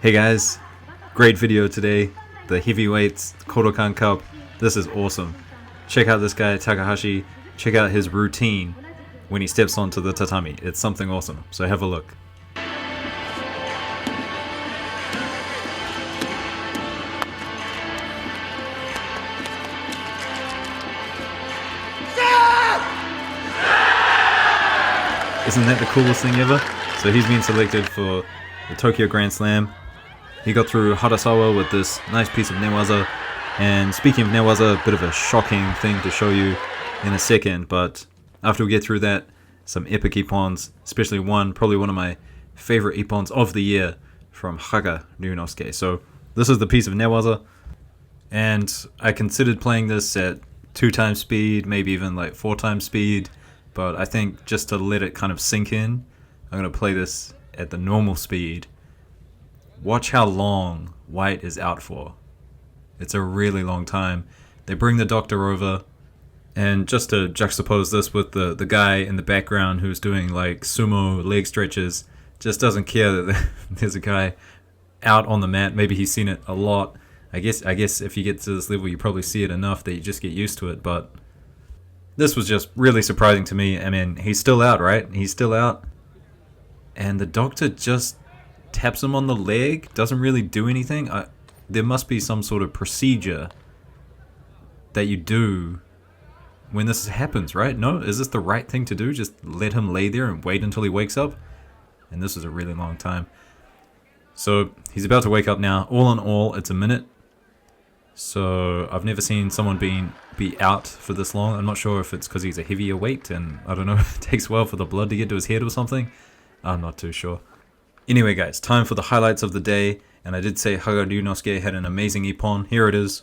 Hey guys, great video today. The heavyweights Kodokan Cup. This is awesome. Check out this guy Takahashi. Check out his routine when he steps onto the tatami. It's something awesome. So have a look. Isn't that the coolest thing ever? So he's been selected for the Tokyo Grand Slam. He got through Harasawa with this nice piece of ne-waza. And speaking of ne-waza, a bit of a shocking thing to show you in a second, but after we get through that, some epic Ippons, especially probably one of my favorite Ippons of the year from Haga Ryunosuke. So this is the piece of ne-waza, and I considered playing this at 2 times speed, maybe even like 4 times speed, but I think just to let it kind of sink in, I'm going to play this at the normal speed. Watch how long White is out for. It's a really long time. They bring the doctor over, and just to juxtapose this with the guy in the background who's doing like sumo leg stretches, just doesn't care that there's a guy out on the mat. Maybe he's seen it a lot. I guess if you get to this level, you probably see it enough that you just get used to it, but this was just really surprising to me. I mean, he's still out, right? He's still out. And the doctor just taps him on the leg, doesn't really do anything. There must be some sort of procedure that you do when this happens, right? No? Is this the right thing to do? Just let him lay there and wait until he wakes up? And this is a really long time. So he's about to wake up now. All in all, it's a minute. So I've never seen someone be out for this long. I'm not sure if it's because he's a heavier weight and I don't know, it takes a while for the blood to get to his head or something. I'm not too sure. Anyway guys, time for the highlights of the day. And I did say Haga Ryunosuke had an amazing Ippon. Here it is.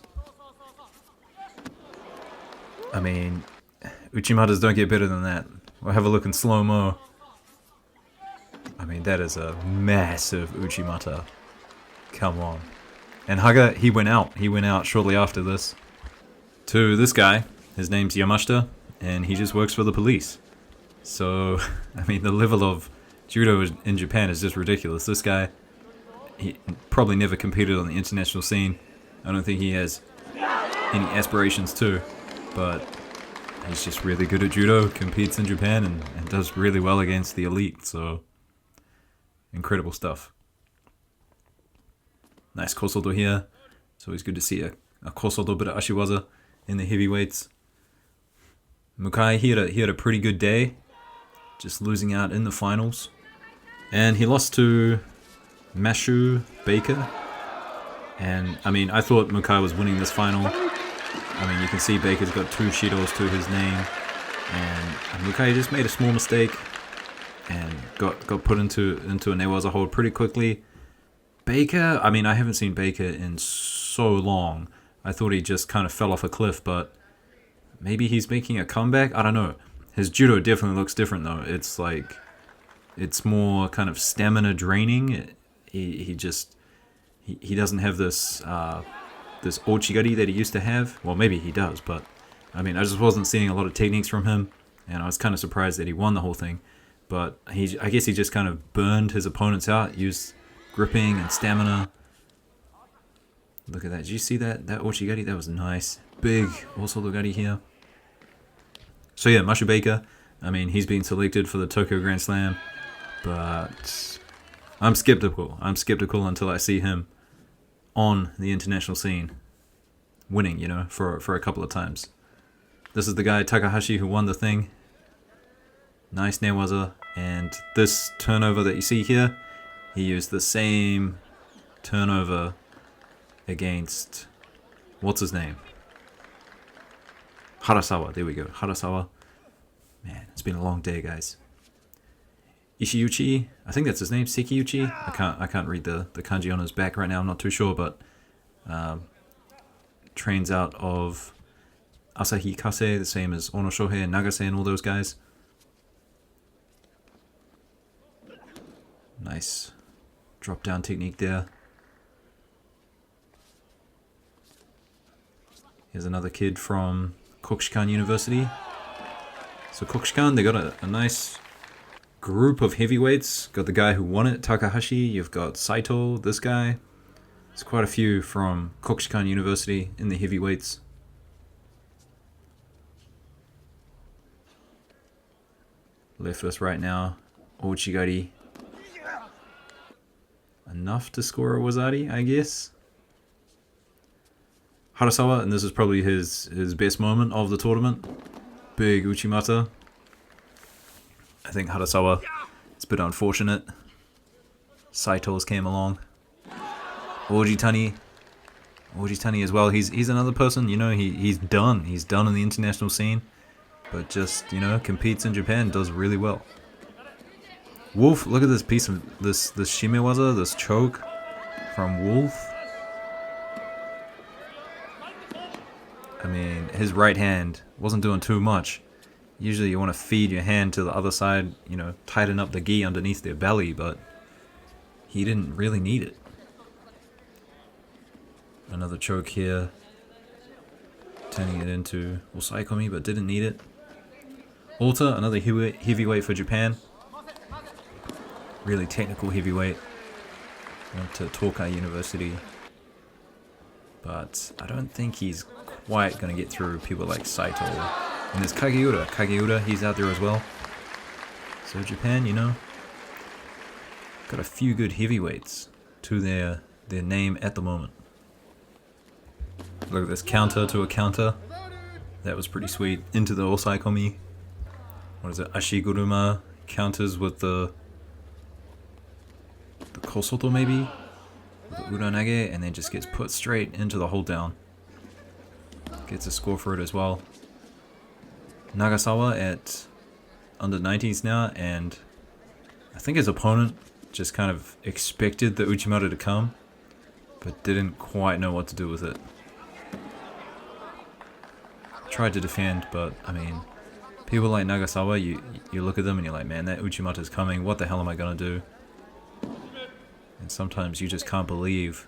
I mean, Uchimatas don't get better than that. We'll have a look in slow-mo. I mean, that is a massive Uchimata. Come on. And Haga, he went out. He went out shortly after this to this guy. His name's Yamashita, and he just works for the police. So, I mean, the level of judo in Japan is just ridiculous. This guy, he probably never competed on the international scene. I don't think he has any aspirations to, but he's just really good at judo, competes in Japan, and does really well against the elite. So, incredible stuff. Nice kosodo here. It's always good to see a kosodo, bit of ashiwaza in the heavyweights. Mukai, he had a pretty good day, just losing out in the finals. And he lost to Mashu Baker. And, I mean, I thought Mukai was winning this final. I mean, you can see Baker's got 2 shidos to his name. And Mukai just made a small mistake and got put into a ne-waza hold pretty quickly. Baker, I mean, I haven't seen Baker in so long. I thought he just kind of fell off a cliff, but maybe he's making a comeback? I don't know. His judo definitely looks different, though. It's like, it's more kind of stamina draining. He doesn't have this this ochigari that he used to have. Well, maybe he does, but I mean, I just wasn't seeing a lot of techniques from him, and I was kind of surprised that he won the whole thing. But I guess he just kind of burned his opponents out, used gripping and stamina. Look at that. Did you see that ochigari? That was nice. Big osodogari here. So yeah, Mashu Baker. I mean, he's been selected for the Tokyo Grand Slam, but I'm skeptical. I'm skeptical until I see him on the international scene, winning, you know, for a couple of times. This is the guy Takahashi who won the thing. Nice ne-waza, and this turnover that you see here, he used the same turnover against, what's his name? Harasawa, there we go, Harasawa. Man, it's been a long day, guys. Ishiuchi, I think that's his name, Sekiuchi. I can't read the kanji on his back right now, I'm not too sure, but trains out of Asahi Kase, the same as Ono Shohei and Nagase and all those guys. Nice drop down technique there. Here's another kid from Kokushikan University. So Kokushikan, they got a nice group of heavyweights. Got the guy who won it, Takahashi. You've got Saito, this guy. There's quite a few from Kodokan University in the heavyweights. Left us right now, Ochigari. Enough to score a Wazari, I guess. Harasawa, and this is probably his best moment of the tournament. Big Uchimata. I think Harasawa, it's a bit unfortunate. Saito's came along. Ojitani as well. He's another person, you know, he's done. He's done in the international scene. But just, you know, competes in Japan, does really well. Wolf, look at this piece of this shimewaza, this choke from Wolf. I mean, his right hand wasn't doing too much. Usually you want to feed your hand to the other side, you know, tighten up the gi underneath their belly, but he didn't really need it. Another choke here. Turning it into Osaikomi, but didn't need it. Ota, another heavyweight for Japan. Really technical heavyweight. Went to Tokai University. But I don't think he's quite going to get through people like Saito. And there's Kageura. Kageura, he's out there as well. So Japan, you know, got a few good heavyweights to their name at the moment. Look at this, counter to a counter. That was pretty sweet. Into the Osaikomi. What is it? Ashiguruma counters with the Kosoto maybe? With the Uranage, and then just gets put straight into the hold down. Gets a score for it as well. Nagasawa at under 90s now, and I think his opponent just kind of expected the Uchimata to come, but didn't quite know what to do with it. Tried to defend, but I mean, people like Nagasawa, you look at them and you're like, man, that Uchimata's coming, what the hell am I gonna do? And sometimes you just can't believe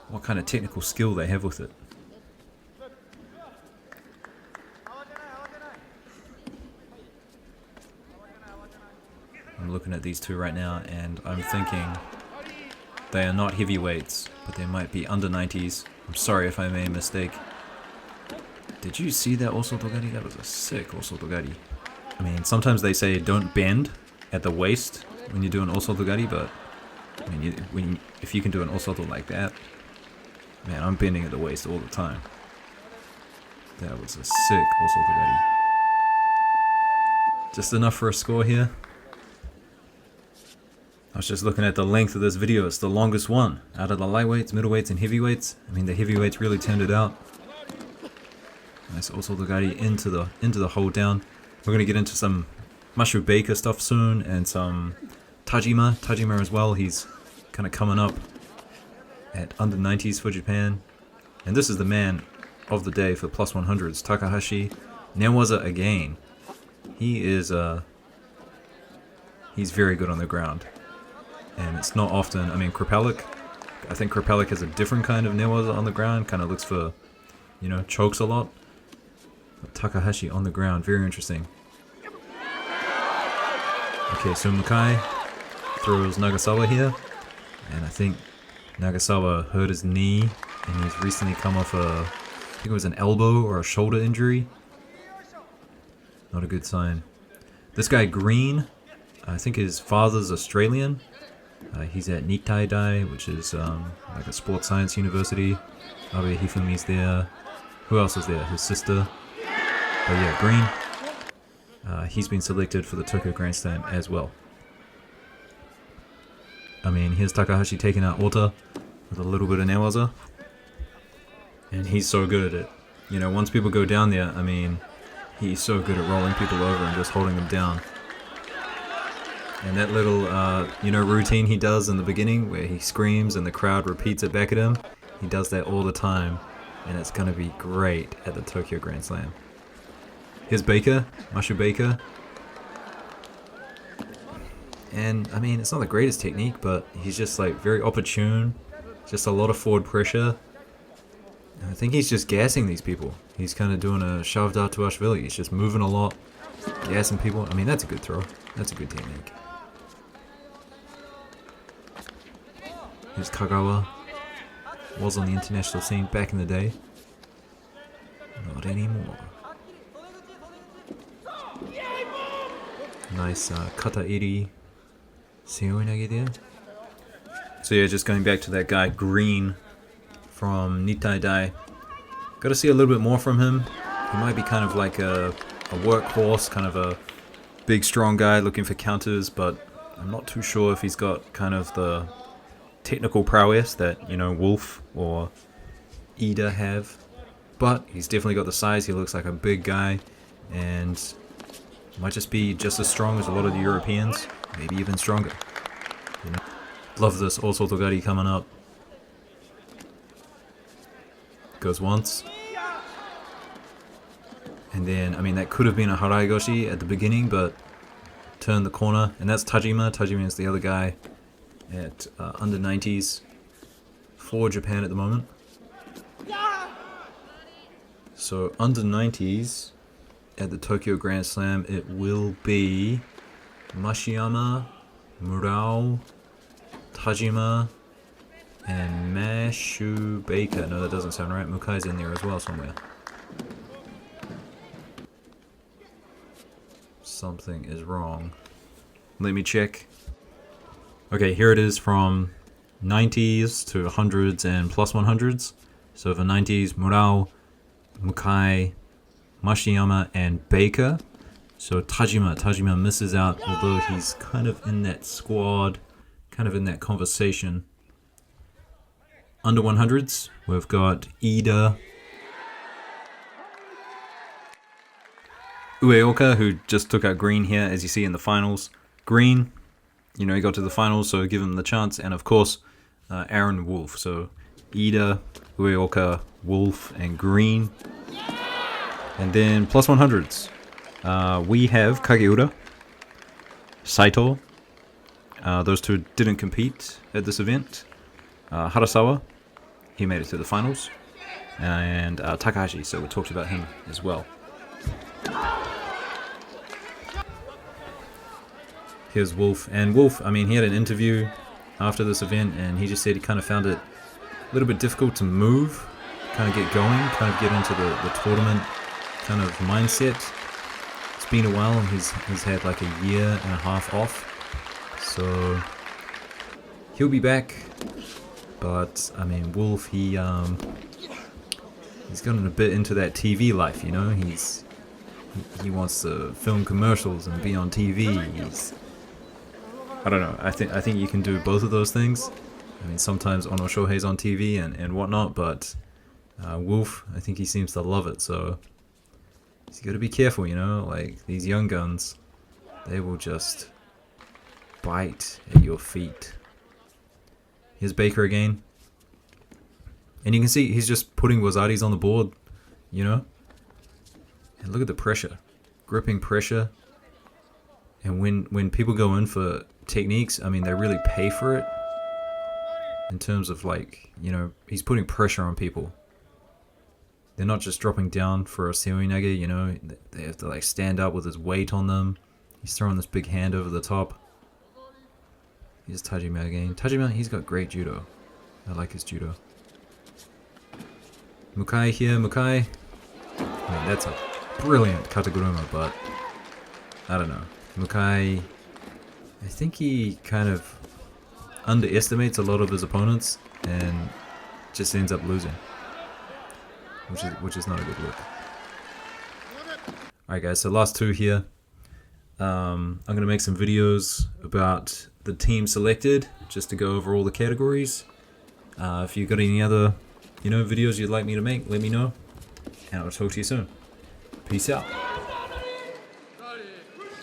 what kind of technical skill they have with it. I'm looking at these two right now and I'm thinking they are not heavyweights, but they might be under 90s. I'm sorry if I made a mistake. Did you see that Osotogari? That was a sick Osotogari. I mean, sometimes they say don't bend at the waist when you do an Osotogari, but I mean, if you can do an Osoto like that, man, I'm bending at the waist all the time. That was a sick Osotogari. Just enough for a score here. I was just looking at the length of this video. It's the longest one out of the lightweights, middleweights, and heavyweights. I mean, the heavyweights really turned it out. Nice Osotogari into the hold down. We're gonna get into some Mashu Baker stuff soon, and some Tajima as well. He's kind of coming up at under 90s for Japan. And this is the man of the day for plus 100s, Takahashi. ne-waza again. He is he's very good on the ground. And it's not often, I mean, Krapalik, I think Krapalik has a different kind of ne-waza on the ground, kind of looks for, you know, chokes a lot. But Takahashi on the ground, very interesting. Okay, so Mukai throws Nagasawa here, and I think Nagasawa hurt his knee, and he's recently come off I think it was an elbow or a shoulder injury. Not a good sign. This guy Green, I think his father's Australian. He's at Nitai Dai, which is like a sports science university. Abe Hifumi's there. Who else is there? His sister. But yeah, Green. He's been selected for the Tokyo Grand Slam as well. I mean, here's Takahashi taking out Ota with a little bit of ne-waza. And he's so good at it. You know, once people go down there, I mean, he's so good at rolling people over and just holding them down. And that little, you know, routine he does in the beginning where he screams and the crowd repeats it back at him, he does that all the time. And it's going to be great at the Tokyo Grand Slam. Here's Baker, Mashu Baker. And, I mean, it's not the greatest technique, but he's just, like, very opportune. Just a lot of forward pressure. And I think he's just gassing these people. He's kind of doing a Shavda Tuashvili. He's just moving a lot, gassing people. I mean, that's a good throw. That's a good technique. Here's Kagawa. Was on the international scene back in the day. Not anymore. Nice kata iri seoi nage there. So yeah, just going back to that guy Green from Nitai Dai. Got to see a little bit more from him. He might be kind of like a workhorse, kind of a big strong guy looking for counters, but I'm not too sure if he's got kind of the technical prowess that, you know, Wolf or Ida have. But he's definitely got the size. He looks like a big guy and might just be just as strong as a lot of the Europeans, maybe even stronger. You know? Love this Osotogari coming up. Goes once. And then, I mean, that could have been a Haraigoshi at the beginning, but turned the corner. And that's Tajima. Tajima is the other guy at under 90s for Japan at the moment. So under 90s at the Tokyo Grand Slam, it will be Mashiyama, Murao, Tajima, and Mashu Baker. No, that doesn't sound right. Mukai's in there as well somewhere. Something is wrong. Let me check. Okay, here it is from 90s to 100s and plus 100s. So for 90s, Murao, Mukai, Mashiyama, and Baker. So Tajima misses out, although he's kind of in that squad, kind of in that conversation. Under 100s, we've got Ida, Ueoka, who just took out Green here, as you see in the finals. Green, you know, he got to the finals, so give him the chance. And of course, Aaron Wolf. So Ida, Ueoka, Wolf, and Green. And then plus 100s. We have Kageura, Saito. Those two didn't compete at this event. Harasawa, he made it to the finals. And Takahashi, so we talked about him as well. Here's Wolf. And Wolf, I mean, he had an interview after this event, and he just said he kind of found it a little bit difficult to move, kind of get going, kind of get into the tournament kind of mindset. It's been a while, and he's had like a year and a half off. So he'll be back. But I mean, Wolf, he's gotten a bit into that TV life, you know. He wants to film commercials and be on TV. I don't know. I think you can do both of those things. I mean, sometimes Ono Shohei's on TV and whatnot, but Wolf, I think he seems to love it. So he's got to be careful, you know. Like these young guns, they will just bite at your feet. Here's Baker again, and you can see he's just putting wazaris on the board, you know. And look at the pressure, gripping pressure. And when people go in for techniques, I mean, they really pay for it. In terms of like, you know, he's putting pressure on people. They're not just dropping down for a seoi nage, you know. They have to like stand up with his weight on them. He's throwing this big hand over the top. Here's Tajima again. Tajima, he's got great judo. I like his judo. Mukai here, Mukai. I mean, that's a brilliant kataguruma, but I don't know. Mukai, I think he kind of underestimates a lot of his opponents and just ends up losing, which is not a good look. Alright guys, so last two here. I'm going to make some videos about the team selected, just to go over all the categories. If you've got any other, you know, videos you'd like me to make, let me know, and I'll talk to you soon. Peace out.